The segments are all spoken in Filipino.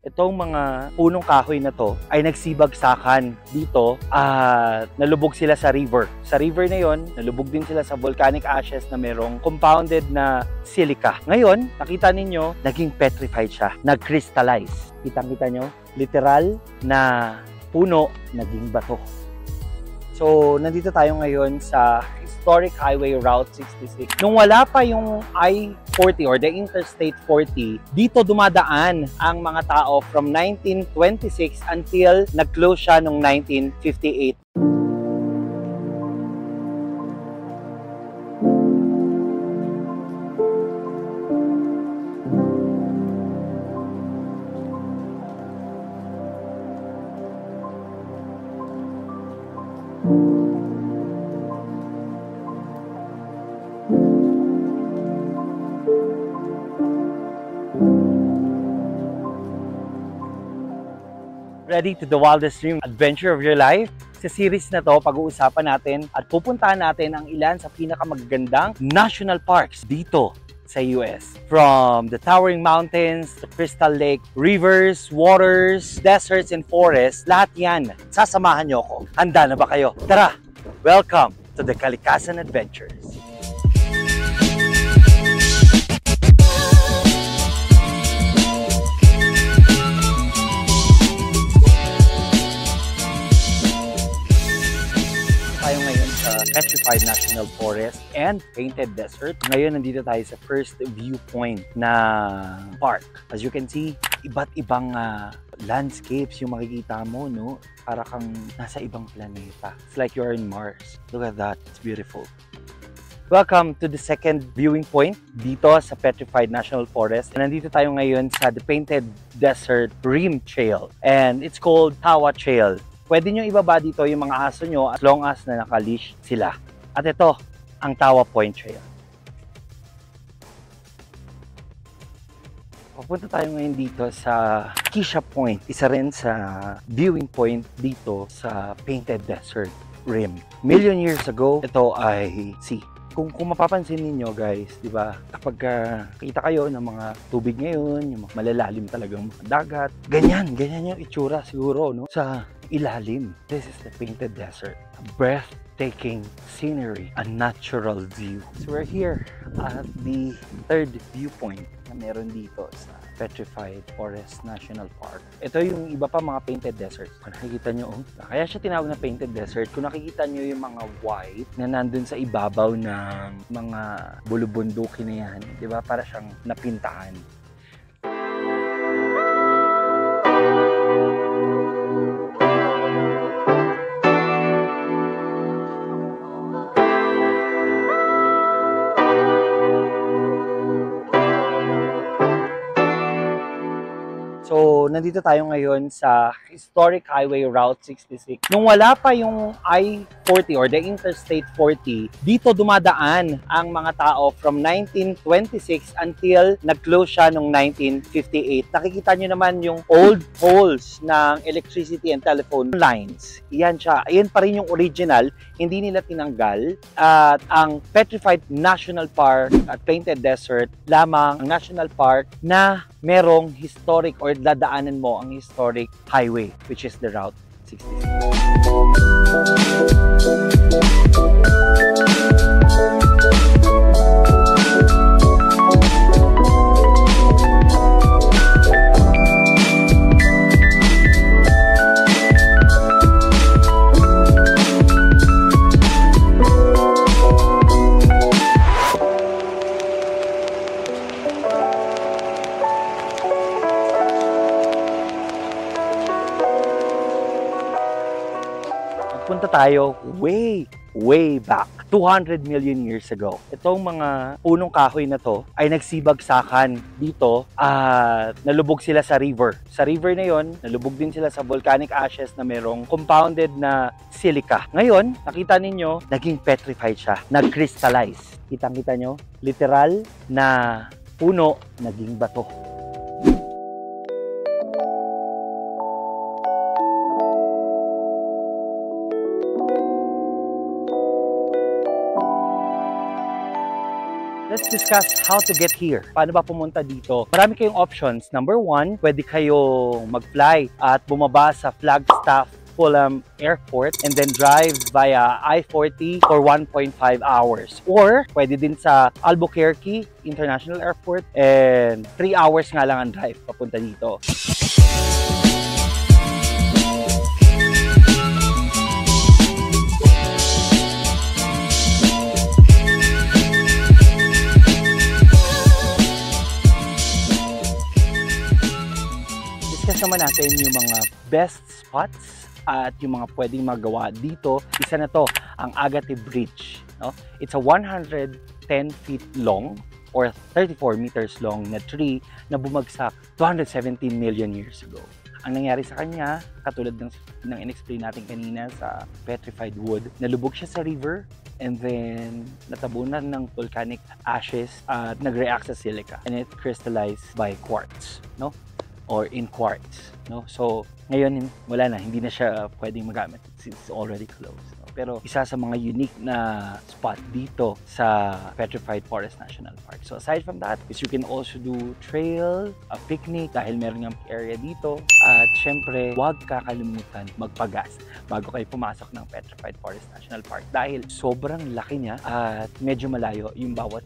Itong mga punong kahoy na to ay nagsibagsakan dito at nalubog sila sa river. Sa river na yon, nalubog din sila sa volcanic ashes na merong compounded na silica. Ngayon, nakita ninyo, naging petrified siya. Nag-crystallize. Kitang-kita nyo? Literal na puno, naging bato. So, nandito tayo ngayon sa Historic Highway Route 66. Nung wala pa yung I-40 or the Interstate 40, dito dumadaan ang mga tao from 1926 until nag-close siya noong 1958. Ready to the wildest dream adventure of your life? Sa series na to, pag-uusapan natin at pupuntahan natin ang ilan sa pinakamagagandang national parks dito sa US. From the towering mountains, the Crystal Lake, rivers, waters, deserts, and forests, lahat yan, sasamahan nyo ako. Handa na ba kayo? Tara! Welcome to the Kalikasan Adventures! Tayo ngayon sa Petrified National Forest and Painted Desert. Ngayon nandito tayo sa first viewpoint na park. As you can see, iba't ibang landscapes yung makikita mo, no? Para kang nasa ibang planeta. It's like you're in Mars. Look at that. It's beautiful. Welcome to the second viewing point dito sa Petrified National Forest. Nandito tayo ngayon sa the Painted Desert Rim Trail. And it's called Tawa Trail. Pwede nyo ibaba dito yung mga aso nyo as long as na nakalish sila. At ito, ang Tawa Point Trail. Papunta tayo ngayon dito sa Keisha Point. Isa rin sa viewing point dito sa Painted Desert Rim. Million years ago, ito ay sea. Kung mapapansin niyo guys, di ba? Kapag kita kayo ng mga tubig ngayon, yung mga malalalim talagang mga dagat, ganyan yung itsura siguro, no? Sa ilalim. This is the Painted Desert. A breathtaking scenery, a natural view. So we're here at the third viewpoint na meron dito sa Petrified Forest National Park. Ito yung iba pa mga Painted Desert. Kung nakikita nyo, kaya siya tinawag na Painted Desert. Kung nakikita nyo yung mga white na nandun sa ibabaw ng mga bulubundukin na yan, di ba? Para siyang napintahan. So, nandito tayo ngayon sa Historic Highway Route 66. Nung wala pa yung I-40 or the Interstate 40, dito dumadaan ang mga tao from 1926 until nag-close siya noong 1958. Nakikita nyo naman yung old poles ng electricity and telephone lines. Iyan siya. Ayan pa rin yung original. Hindi nila tinanggal. At ang Petrified National Park at Painted Desert lamang ang national park na merong historic or dadaanan mo ang historic highway, which is the Route 66. Punta tayo way back, 200 million years ago. Itong mga punong kahoy na to ay nagsibagsakan dito at nalubog sila sa river. Sa river na yon, nalubog din sila sa volcanic ashes na merong compounded na silica. Ngayon, nakita ninyo, naging petrified siya, nag-crystallize. Kitang-kita nyo, literal na puno, naging bato. let's discuss how to get here. Paano ba pumunta dito? Marami kayong options. Number one, pwede kayong mag-fly at bumaba sa Flagstaff Fulham Airport and then drive via I-40 for 1.5 hours. Or, pwede din sa Albuquerque International Airport and 3 hours nga lang ang drive papunta dito. Discuss naman natin yung mga best spots at yung mga pwedeng magawa dito. Isa na to, ang Agate Bridge. No? It's a 110 feet long or 34 meters long na tree na bumagsak 217 million years ago. Ang nangyari sa kanya, katulad ng in-explain natin kanina sa petrified wood, nalubog siya sa river and then natabunan ng volcanic ashes at nag-react sa silica and it crystallized by quartz, no? Or in quartz, no? So, ngayon wala na, hindi na siya pwedeng magamit. It's already closed. No? Pero isa sa mga unique na spot dito sa Petrified Forest National Park. So aside from that, is you can also do trail, a picnic dahil meron ng area dito. At syempre, huwag kakalimutan magpagas bago kayo pumasok ng Petrified Forest National Park dahil sobrang laki niya at medyo malayo yung bawat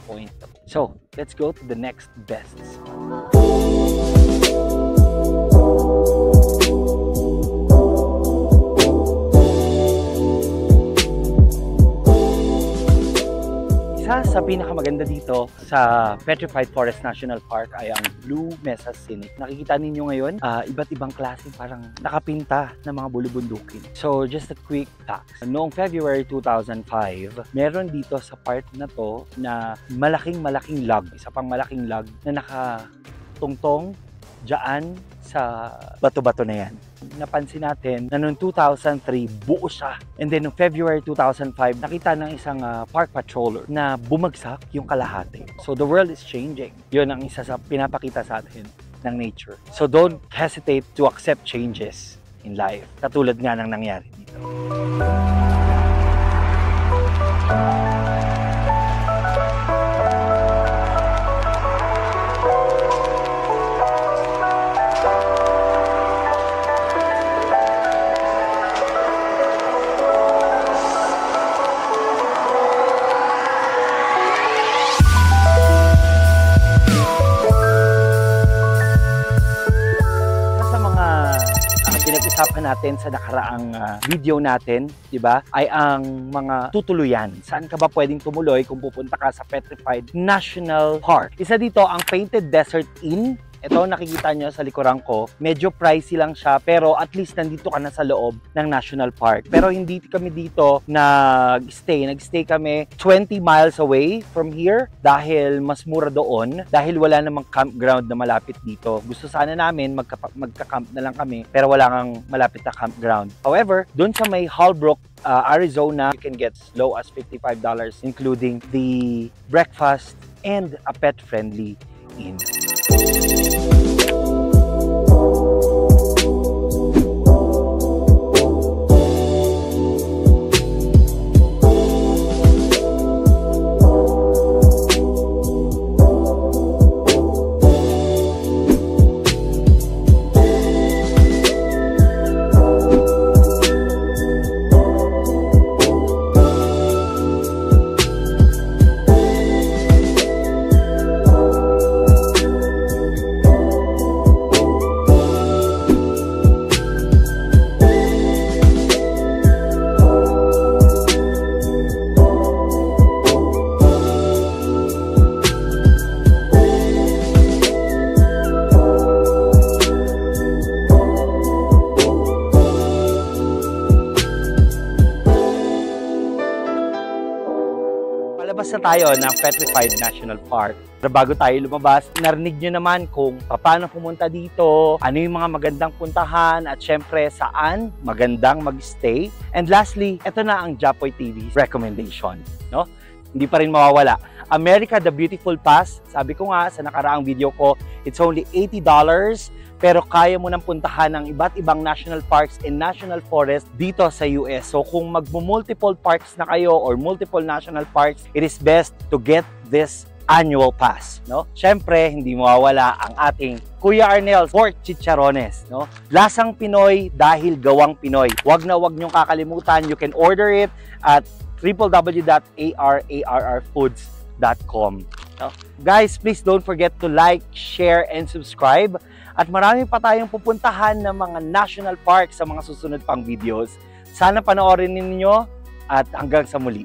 point. So, let's go to the next best spot. Isa sa pinakamaganda dito sa Petrified Forest National Park ay ang Blue Mesa Scenic. Nakikita ninyo ngayon, iba't ibang klase parang nakapinta ng mga bulubundukin. So, just a quick fact. Noong February 2005, meron dito sa part na to na malaking log. Isa pang malaking log na nakatungtong dyan sa bato-bato na yan. Napansin natin na noong 2003, buo siya. And then noong February 2005, nakita ng isang park patroller na bumagsak yung kalahati. So the world is changing. Yun ang isa sa pinapakita sa atin ng nature. So don't hesitate to accept changes in life. Katulad nga ng nangyari dito. Pinag-usapan natin sa nakaraang video natin, di ba, ay ang mga tutuluyan. Saan ka ba pwedeng tumuloy kung pupunta ka sa Petrified National Park? Isa dito ang Painted Desert Inn. Ito, nakikita nyo sa likuran ko, medyo pricey lang siya, pero at least nandito ka na sa loob ng National Park. Pero hindi kami dito nag-stay. Nag-stay kami 20 miles away from here dahil mas mura doon, dahil wala namang campground na malapit dito. Gusto sana namin magka-camp na lang kami, pero wala kang malapit na campground. However, doon sa may Holbrook, Arizona, you can get as low as $55, including the breakfast and a pet-friendly inn. Palabas na tayo ng Petrified National Park. Pero bago tayo lumabas, narinig nyo naman kung paano pumunta dito, ano yung mga magandang puntahan, at syempre saan magandang mag-stay. And lastly, ito na ang Japoy TV's recommendation. No? Hindi pa rin mawawala. America the Beautiful Pass, sabi ko nga sa nakaraang video ko, it's only $80 pero kaya mo nang puntahan ng iba't ibang national parks and national forest dito sa US. So kung multiple parks na kayo or multiple national parks, it is best to get this annual pass, no? Syempre, hindi mawawala ang ating Kuya Arnel's Pork Chicharones, no? Lasang Pinoy dahil gawang Pinoy. Wag niyong kakalimutan. You can order it at www.ararrfoods.com. No? Guys, please don't forget to like, share, and subscribe. At marami pa tayong pupuntahan ng mga national parks sa mga susunod pang videos. Sana panoorin ninyo at hanggang sa muli.